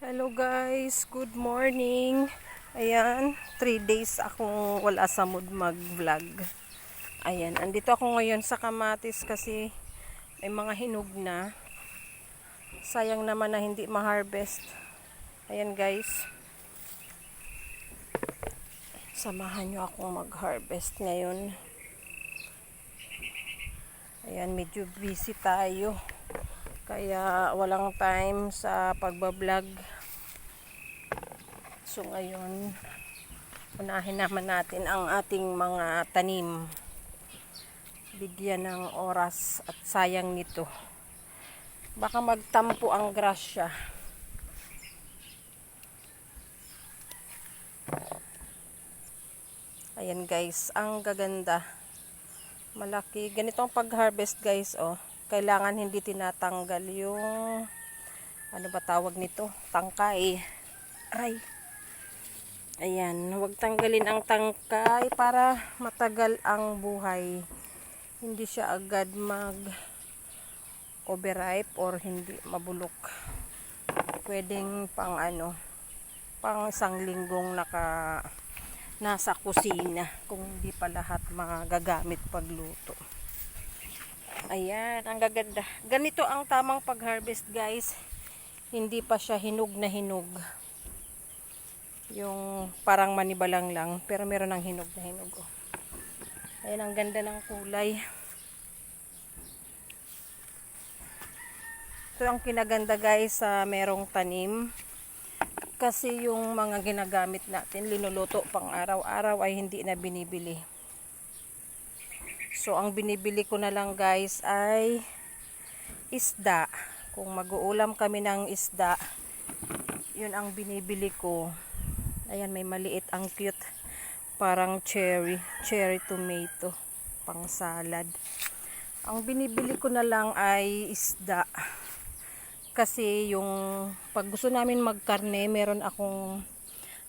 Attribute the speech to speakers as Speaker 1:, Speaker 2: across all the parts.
Speaker 1: Hello guys, good morning. Ayan, 3 days akong wala sa mood mag-vlog. Ayan, andito ako ngayon sa kamatis kasi may mga hinog na. Sayang naman na hindi ma-harvest. Ayan guys. Samahan nyo akong mag-harvest ngayon. Ayan, medyo busy tayo. Kaya walang time sa pagbablog. So ngayon, unahin naman natin ang ating mga tanim. Bigyan ng oras at sayang nito. Baka magtampo ang grasya. Ayan guys, ang gaganda. Malaki. Ganito ang pag-harvest guys, oh. Kailangan hindi tinatanggal yung ano ba tawag nito? Tangkay. Ay. Ayan, huwag tanggalin ang tangkay para matagal ang buhay. Hindi siya agad overripe or hindi mabulok. Pwedeng pang isang linggong nasa kusina kung hindi pa lahat magagamit pagluto. Ayan, ang gaganda. Ganito ang tamang pag-harvest guys. Hindi pa siya hinog na hinog. Yung parang manibalang lang, pero meron ng hinog na hinog. Oh. Ayan, ang ganda ng kulay. Ito ang kinaganda guys sa merong tanim. Kasi yung mga ginagamit natin, linuluto pang araw-araw ay hindi na binibili. So, ang binibili ko na lang guys ay isda. Kung mag-uulam kami ng isda, yun ang binibili ko. Ayan, may maliit, ang cute. Parang cherry tomato, pang salad. Ang binibili ko na lang ay isda. Kasi yung pag gusto namin magkarne, meron akong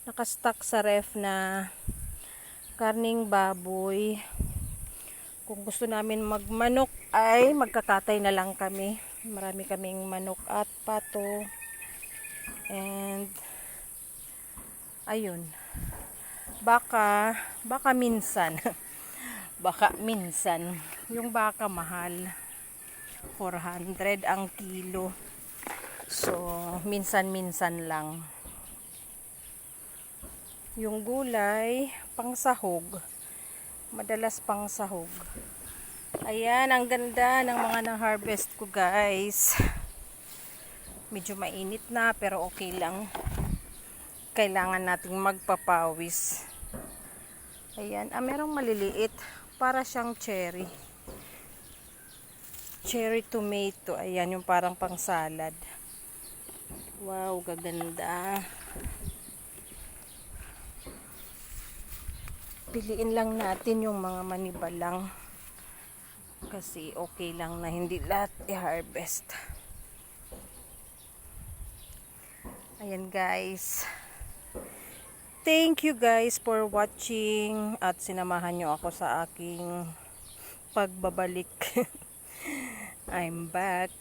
Speaker 1: nakastock sa ref na karning baboy. Kung gusto namin magmanok ay magkakatay na lang kami. Marami kaming manok at pato. And ayun. Baka minsan. Baka minsan. Yung baka mahal. 400 ang kilo. So, minsan-minsan lang. Yung gulay, pangsahog. Madalas pangsahog. Ayan, ang ganda ng mga na-harvest ko guys. Medyo mainit na pero okay lang. Kailangan nating magpapawis. Ayan, merong maliliit. Para siyang cherry. Cherry tomato. Ayan, yung parang pang salad. Wow, gaganda. Piliin lang natin yung mga manibalang. Kasi okay lang na hindi lahat i-harvest. Ayan guys. Thank you guys for watching at sinamahan nyo ako sa aking pagbabalik. I'm back.